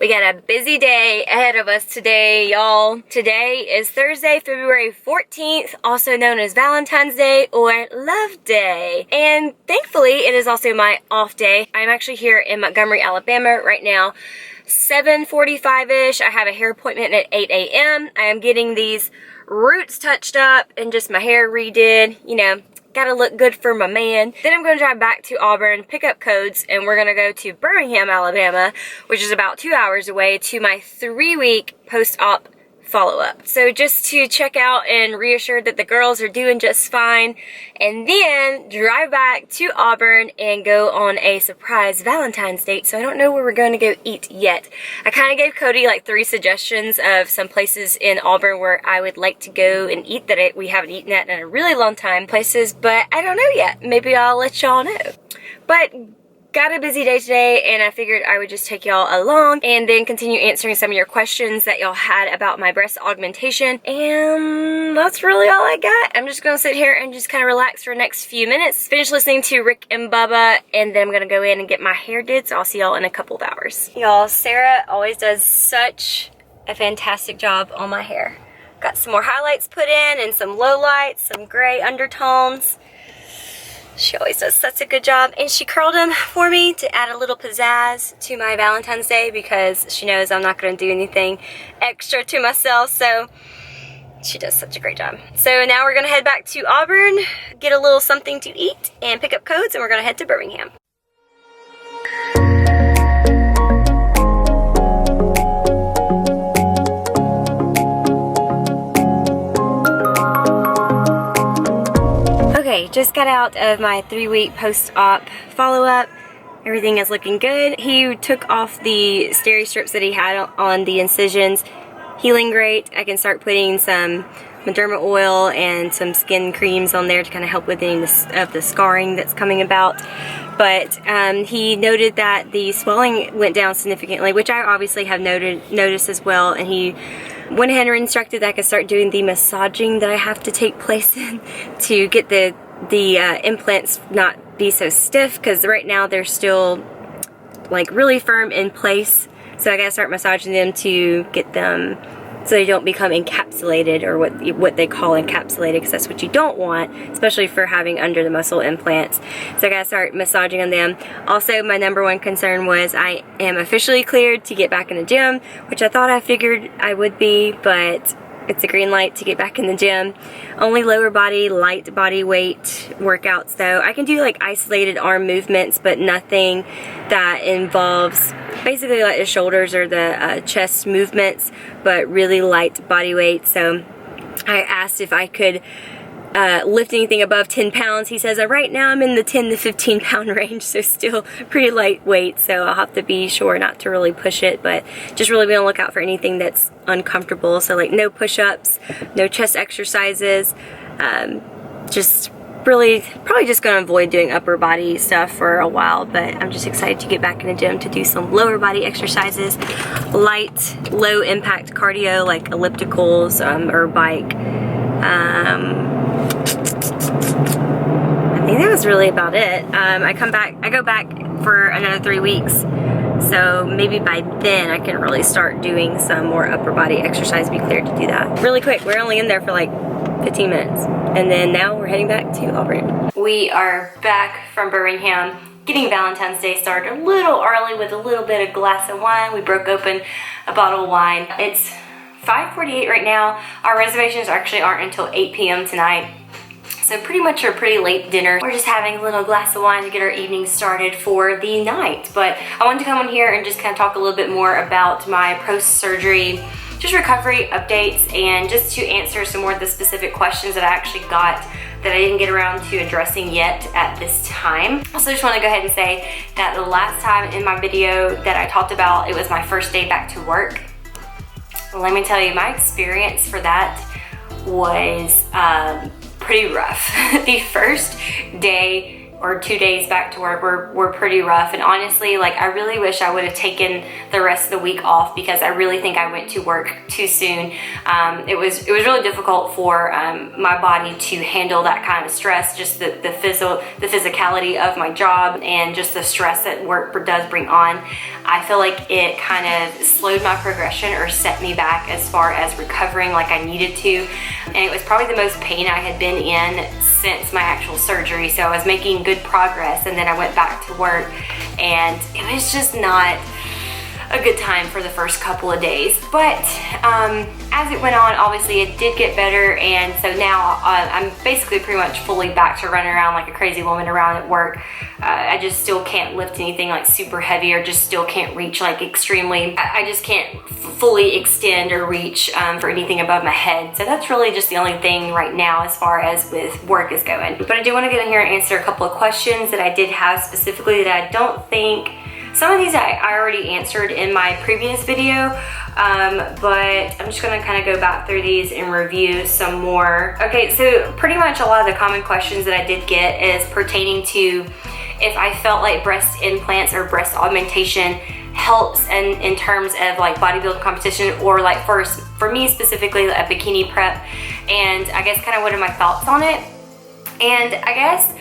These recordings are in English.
We got a busy day ahead of us today, y'all. Today is Thursday, February 14th, also known as Valentine's Day or Love Day. And thankfully, it is also my off day. I'm actually here in Montgomery, Alabama right now. 7:45-ish. I have a hair appointment at 8 a.m. I am getting these roots touched up and just my hair redid, you know. Gotta look good for my man. Then I'm gonna drive back to Auburn, pick up codes, and we're gonna go to Birmingham, Alabama, which is about 2 hours away, to my 3-week post-op follow-up. So just to check out and reassure that the girls are doing just fine, and then drive back to Auburn and go on a surprise Valentine's date. So I don't know where we're going to go eat yet. I kind of gave Cody like 3 suggestions of some places in Auburn where I would like to go and eat that we haven't eaten at in a really long time. Places, but I don't know yet. Maybe I'll let y'all know. But got a busy day today, and I figured I would just take y'all along and then continue answering some of your questions that y'all had about my breast augmentation. And that's really all I got. I'm just gonna sit here and just kind of relax for the next few minutes, finish listening to Rick and Bubba, and then I'm gonna go in and get my hair did, so I'll see y'all in a couple of hours. Y'all, Sarah always does such a fantastic job on my hair. Got some more highlights put in and some low lights, some gray undertones. She always does such a good job, and she curled them for me to add a little pizzazz to my Valentine's Day because she knows I'm not going to do anything extra to myself, so she does such a great job. So now we're going to head back to Auburn, get a little something to eat, and pick up codes, and we're going to head to Birmingham. Okay, just got out of my 3-week post-op follow-up. Everything is looking good. He took off the steri strips that he had on the incisions. Healing great. I can start putting some Mederma oil and some skin creams on there to kind of help with any of the scarring that's coming about. But he noted that the swelling went down significantly, which I obviously have noticed as well, and he went ahead and instructed that I could start doing the massaging that I have to take place in to get the implants not be so stiff, because right now they're still like really firm in place. So I gotta start massaging them to get them so they don't become encapsulated, or what they call encapsulated, because that's what you don't want, especially for having under the muscle implants. So I gotta start massaging on them. Also, my #1 concern was I am officially cleared to get back in the gym, which I thought I figured I would be, but it's a green light to get back in the gym. Only lower body, light body weight workouts though. I can do like isolated arm movements, but nothing that involves basically like the shoulders or the chest movements, but really light body weight. So I asked if I could lift anything above 10 pounds. He says right now I'm in the 10 to 15 pound range, so still pretty lightweight, so I'll have to be sure not to really push it, but just really be on the lookout for anything that's uncomfortable. So like no push-ups, no chest exercises, just really probably just going to avoid doing upper body stuff for a while, but I'm just excited to get back in the gym to do some lower body exercises, light, low impact cardio like ellipticals or bike. I think that was really about it. I go back for another 3 weeks, so maybe by then I can really start doing some more upper body exercise, be cleared to do that. Really quick, we're only in there for like 15 minutes, and then now we're heading back to Auburn. We are back from Birmingham, getting Valentine's Day started a little early with a little bit of glass of wine. We broke open a bottle of wine. It's 5:48 right now. Our reservations actually aren't until 8 p.m. tonight. So pretty much a pretty late dinner. We're just having a little glass of wine to get our evening started for the night. But I wanted to come on here and just kind of talk a little bit more about my post-surgery, just recovery updates, and just to answer some more of the specific questions that I actually got that I didn't get around to addressing yet at this time. Also just want to go ahead and say that the last time in my video that I talked about, it was my first day back to work. Well, let me tell you, my experience for that was pretty rough. The first day or 2 days back to work were pretty rough. And honestly, like, I really wish I would have taken the rest of the week off, because I really think I went to work too soon. It was really difficult for my body to handle that kind of stress, just the physicality of my job and just the stress that work does bring on. I feel like it kind of slowed my progression or set me back as far as recovering like I needed to. And it was probably the most pain I had been in since my actual surgery. So I was making good progress, and then I went back to work, and it was just not a good time for the first couple of days. But as it went on, obviously it did get better, and so now I'm basically pretty much fully back to running around like a crazy woman around at work. I just still can't lift anything like super heavy, or just still can't reach like extremely, I just can't fully extend or reach for anything above my head. So that's really just the only thing right now as far as with work is going. But I do want to get in here and answer a couple of questions that I did have specifically that I don't think, some of these I already answered in my previous video, but I'm just gonna kind of go back through these and review some more. Okay, so pretty much a lot of the common questions that I did get is pertaining to if I felt like breast implants or breast augmentation helps in terms of like bodybuilding competition, or like for me specifically a bikini prep, and I guess kind of what are my thoughts on it. And I guess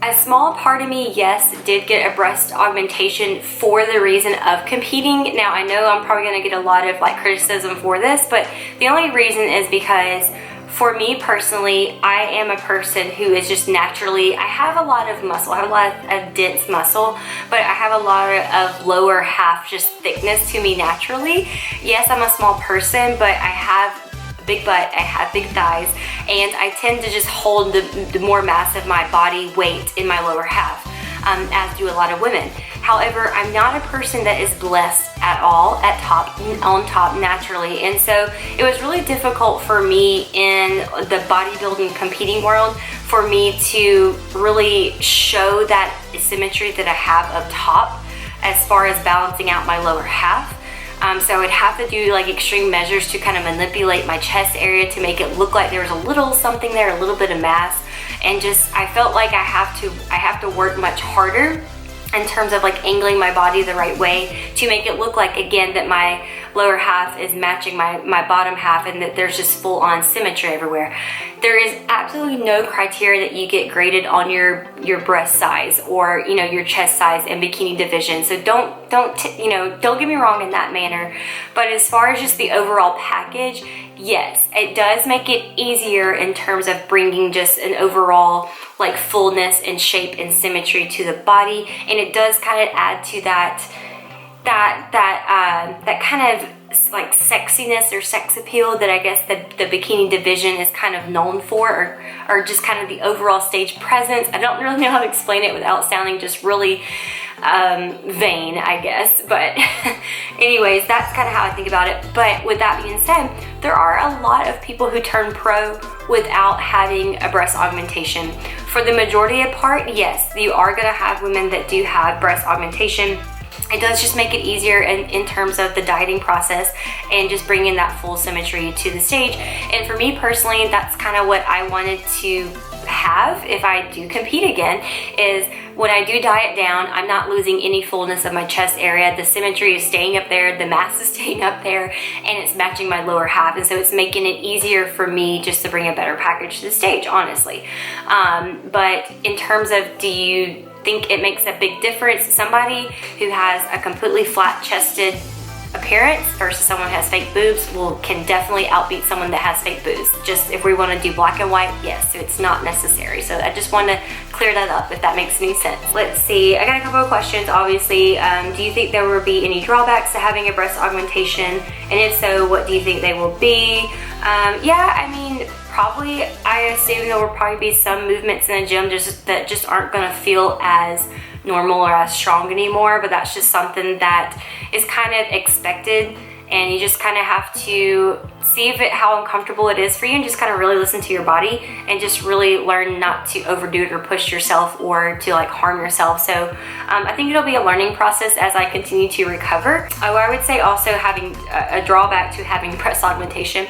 a small part of me, yes, did get a breast augmentation for the reason of competing. Now, I know I'm probably gonna get a lot of like criticism for this, but the only reason is because for me personally, I am a person who is just naturally, I have a lot of muscle, I have a lot of dense muscle, but I have a lot of lower half just thickness to me naturally. Yes, I'm a small person, but I have big butt, I have big thighs, and I tend to just hold the more mass of my body weight in my lower half, as do a lot of women. However, I'm not a person that is blessed at all on top naturally, and so it was really difficult for me in the bodybuilding competing world for me to really show that symmetry that I have up top as far as balancing out my lower half. So I would have to do like extreme measures to kind of manipulate my chest area to make it look like there was a little something there, a little bit of mass, and just I felt like I have to work much harder in terms of like angling my body the right way to make it look like, again, that my lower half is matching my bottom half, and that there's just full on symmetry everywhere. There is absolutely no criteria that you get graded on your breast size or, you know, your chest size and bikini division. So don't get me wrong in that manner. But as far as just the overall package, yes, it does make it easier in terms of bringing just an overall like fullness and shape and symmetry to the body, and it does kind of add to that kind of like sexiness or sex appeal that I guess the bikini division is kind of known for, or just kind of the overall stage presence. I don't really know how to explain it without sounding just really vain, I guess, but anyways, that's kind of how I think about it. But with that being said, there are a lot of people who turn pro without having a breast augmentation. For the majority of part, yes, you are going to have women that do have breast augmentation. It does just make it easier in terms of the dieting process and just bringing that full symmetry to the stage. And for me personally, that's kind of what I wanted to have if I do compete again, is when I do diet down, I'm not losing any fullness of my chest area. The symmetry is staying up there, the mass is staying up there, and it's matching my lower half. And so it's making it easier for me just to bring a better package to the stage, honestly. But in terms of, do you think it makes a big difference? Somebody who has a completely flat-chested appearance versus someone who has fake boobs can definitely outbeat someone that has fake boobs. Just if we want to do black and white, yes, so it's not necessary. So I just want to clear that up if that makes any sense. Let's see, I got a couple of questions. Obviously, do you think there will be any drawbacks to having a breast augmentation? And if so, what do you think they will be? Yeah, I mean, probably, I assume there will probably be some movements in the gym that just aren't going to feel as normal or as strong anymore, but that's just something that is kind of expected, and you just kind of have to see how uncomfortable it is for you, and just kind of really listen to your body and just really learn not to overdo it or push yourself or to like harm yourself. So I think it'll be a learning process as I continue to recover. I would say also having a drawback to having breast augmentation,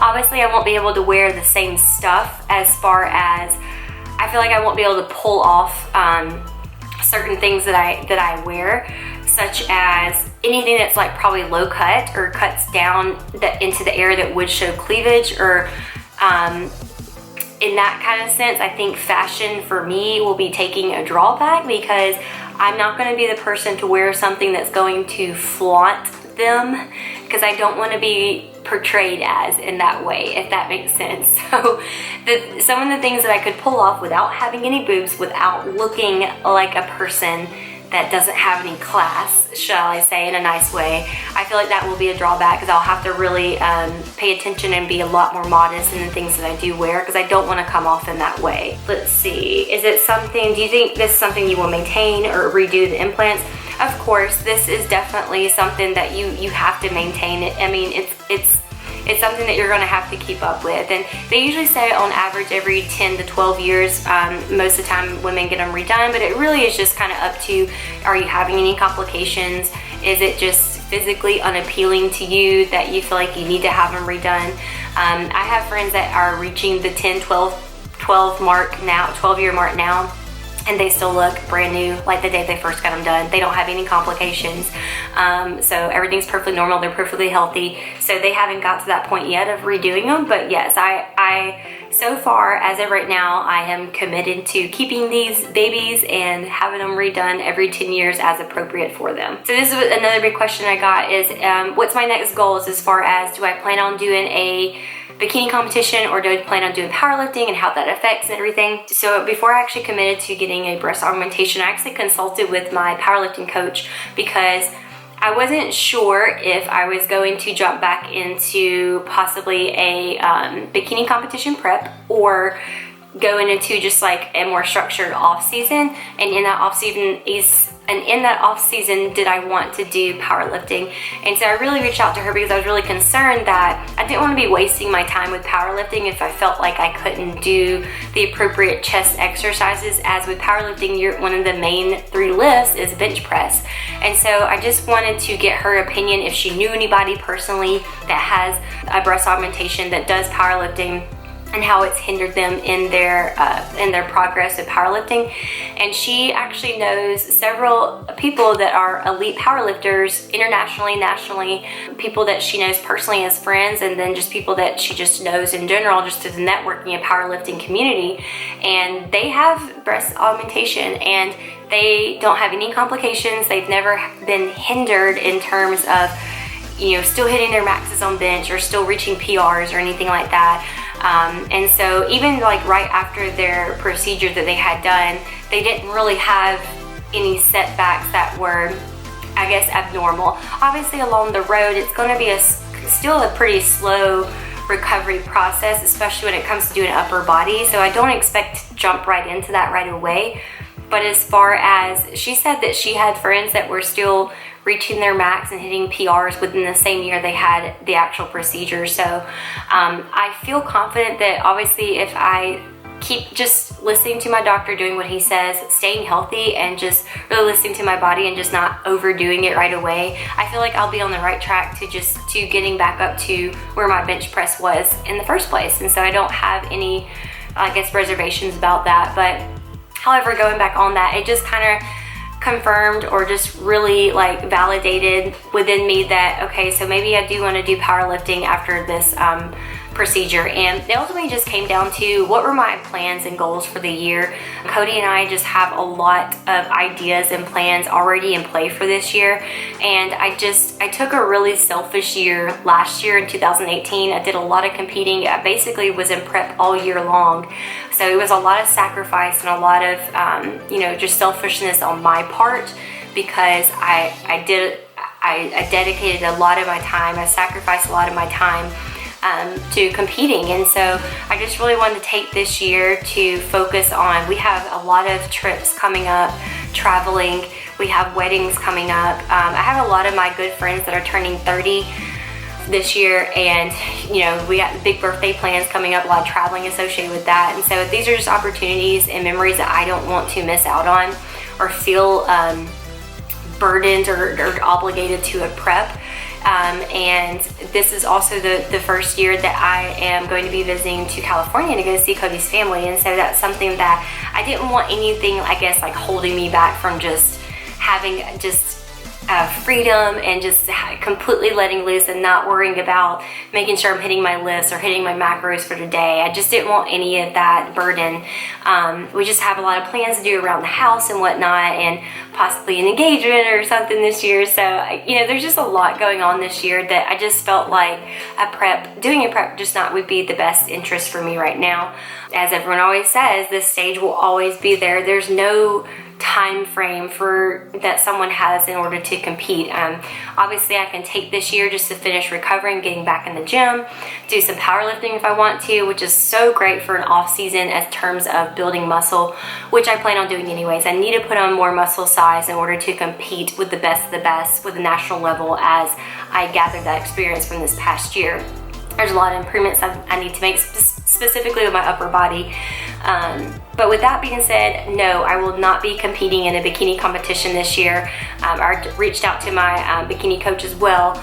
obviously I won't be able to wear the same stuff as far as I feel like I won't be able to pull off certain things that I wear, such as anything that's like probably low cut or cuts down into the area that would show cleavage, or in that kind of sense. I think fashion for me will be taking a drawback, because I'm not going to be the person to wear something that's going to flaunt them, because I don't want to be portrayed as in that way, if that makes sense. So some of the things that I could pull off without having any boobs, without looking like a person that doesn't have any class, shall I say, in a nice way, I feel like that will be a drawback, because I'll have to really pay attention and be a lot more modest in the things that I do wear, because I don't want to come off in that way. Let's see, is it something, do you think this is something you will maintain or redo the implants? Of course, this is definitely something that you have to maintain it. I mean, it's something that you're going to have to keep up with, and they usually say on average every 10 to 12 years. Most of the time women get them redone, but it really is just kind of up to, are you having any complications? Is it just physically unappealing to you that you feel like you need to have them redone? I have friends that are reaching the 10, 12 mark now, 12-year mark now, and they still look brand new like the day they first got them done. They don't have any complications, so everything's perfectly normal, they're perfectly healthy, so they haven't got to that point yet of redoing them. But yes, I so far as of right now, I am committed to keeping these babies and having them redone every 10 years as appropriate for them. So this is another big question I got is, what's my next goals as far as, do I plan on doing a bikini competition, or do I plan on doing powerlifting, and how that affects and everything? So before I actually committed to getting a breast augmentation, I actually consulted with my powerlifting coach, because I wasn't sure if I was going to jump back into possibly a bikini competition prep, or going into just like a more structured off season. And in that off season, did I want to do powerlifting? And so I really reached out to her, because I was really concerned that I didn't want to be wasting my time with powerlifting if I felt like I couldn't do the appropriate chest exercises, as with powerlifting, one of the main 3 lifts is bench press. And so I just wanted to get her opinion if she knew anybody personally that has a breast augmentation that does powerlifting, and how it's hindered them in their progress of powerlifting. And she actually knows several people that are elite powerlifters internationally, nationally, people that she knows personally as friends, and then just people that she just knows in general, just through the networking and powerlifting community. And they have breast augmentation, and they don't have any complications. They've never been hindered in terms of, still hitting their maxes on bench, or still reaching PRs or anything like that. And so even like right after their procedure that they had done, they didn't really have any setbacks that were, I guess, abnormal. Obviously along the road, it's going to be still a pretty slow recovery process, especially when it comes to doing upper body. So I don't expect to jump right into that right away. But as far as, she said that she had friends that were still reaching their max and hitting PRs within the same year they had the actual procedure. So I feel confident that obviously if I keep just listening to my doctor, doing what he says, staying healthy, and just really listening to my body and just not overdoing it right away, I feel like I'll be on the right track to getting back up to where my bench press was in the first place. And so I don't have any, I guess, reservations about that. But however, going back on that, it just kind of confirmed, or just really like validated within me that, okay, so maybe I do want to do powerlifting after this procedure. And it ultimately just came down to, what were my plans and goals for the year? Cody and I just have a lot of ideas and plans already in play for this year. And I took a really selfish year last year in 2018. I did a lot of competing. I basically was in prep all year long. So it was a lot of sacrifice and a lot of, just selfishness on my part, because I dedicated a lot of my time. I sacrificed a lot of my time to competing. And so I just really wanted to take this year to focus on, we have a lot of trips coming up, traveling, we have weddings coming up. I have a lot of my good friends that are turning 30 this year, and we got big birthday plans coming up, a lot of traveling associated with that. And so these are just opportunities and memories that I don't want to miss out on, or feel burdened or obligated to a prep. And this is also the first year that I am going to be visiting to California to go see Cody's family, and so that's something that I didn't want anything, I guess, like holding me back from just having freedom and just completely letting loose and not worrying about making sure I'm hitting my list or hitting my macros for today. I just didn't want any of that burden. We just have a lot of plans to do around the house and whatnot, and possibly an engagement or something this year. So, you know, there's just a lot going on this year that I just felt like doing a prep just not would be the best interest for me right now. As everyone always says, this stage will always be there. There's no time frame that someone has in order to compete. Obviously I can take this year just to finish recovering, getting back in the gym, do some powerlifting if I want to, which is so great for an off season as terms of building muscle, which I plan on doing anyways. I need to put on more muscle size in order to compete with the best of the best with the national level, as I gathered that experience from this past year. There's a lot of improvements I need to make specifically with my upper body. But with that being said, no, I will not be competing in a bikini competition this year. I reached out to my bikini coach as well.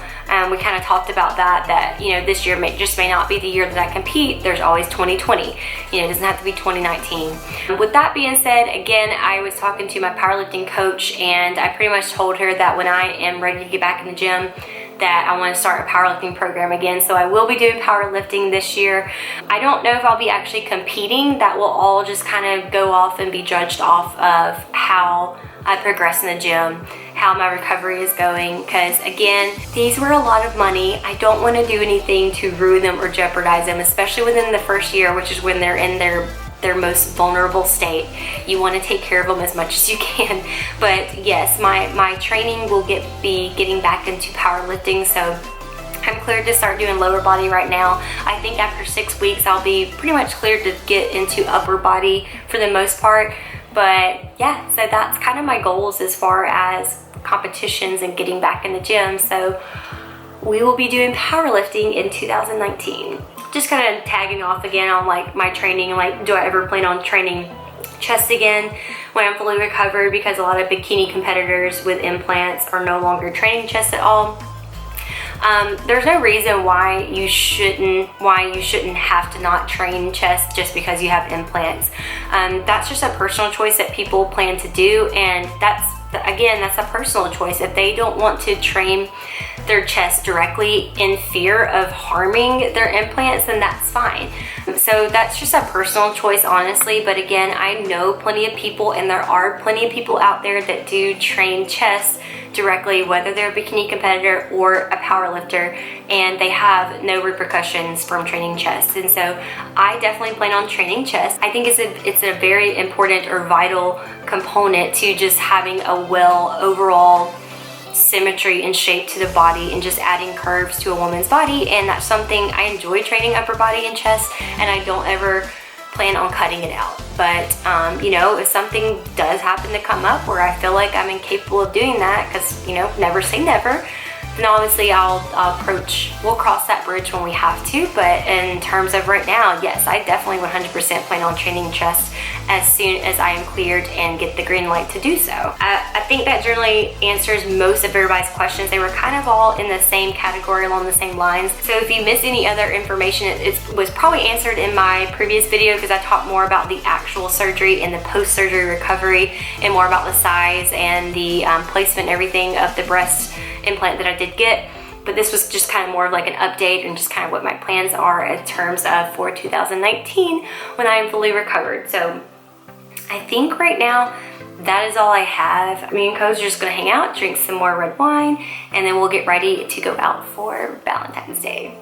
We kind of talked about that you know, this year may not be the year that I compete. There's always 2020. You know, it doesn't have to be 2019. With that being said, again, I was talking to my powerlifting coach, and I pretty much told her that when I am ready to get back in the gym, that I want to start a powerlifting program again. So I will be doing powerlifting this year. I don't know if I'll be actually competing. That will all just kind of go off and be judged off of how I progress in the gym, how my recovery is going, because again, these were a lot of money. I don't want to do anything to ruin them or jeopardize them, especially within the first year, which is when they're in their most vulnerable state. You want to take care of them as much as you can. But yes, my training will be getting back into powerlifting, so I'm cleared to start doing lower body right now. I think after 6 weeks I'll be pretty much cleared to get into upper body for the most part. But yeah, so that's kind of my goals as far as competitions and getting back in the gym. So we will be doing powerlifting in 2019. Just kind of tagging off again on like my training, like do I ever plan on training chest again when I'm fully recovered, because a lot of bikini competitors with implants are no longer training chest at all. There's no reason why you shouldn't have to not train chest just because you have implants. That's just a personal choice that people plan to do, and that's a personal choice. If they don't want to train their chest directly in fear of harming their implants, then that's fine. So that's just a personal choice, honestly. But again, I know plenty of people, and there are plenty of people out there that do train chest directly, whether they're a bikini competitor or a power lifter, and they have no repercussions from training chest. And so I definitely plan on training chest. I think it's a very important or vital component to just having a well overall symmetry and shape to the body, and just adding curves to a woman's body. And that's something I enjoy, training upper body and chest, and I don't ever plan on cutting it out. But you know, if something does happen to come up where I feel like I'm incapable of doing that, because you know, never say never, then obviously we'll cross that bridge when we have to. But in terms of right now, yes, I definitely 100% plan on training chest as soon as I am cleared and get the green light to do so. I think that generally answers most of everybody's questions. They were kind of all in the same category, along the same lines. So if you missed any other information, it was probably answered in my previous video, because I talked more about the actual surgery and the post-surgery recovery, and more about the size and the placement and everything of the breast implant that I did get. But this was just kind of more of like an update and just kind of what my plans are in terms of for 2019 when I am fully recovered. So I think right now that is all I have. Me and Co's are just gonna hang out, drink some more red wine, and then we'll get ready to go out for Valentine's Day.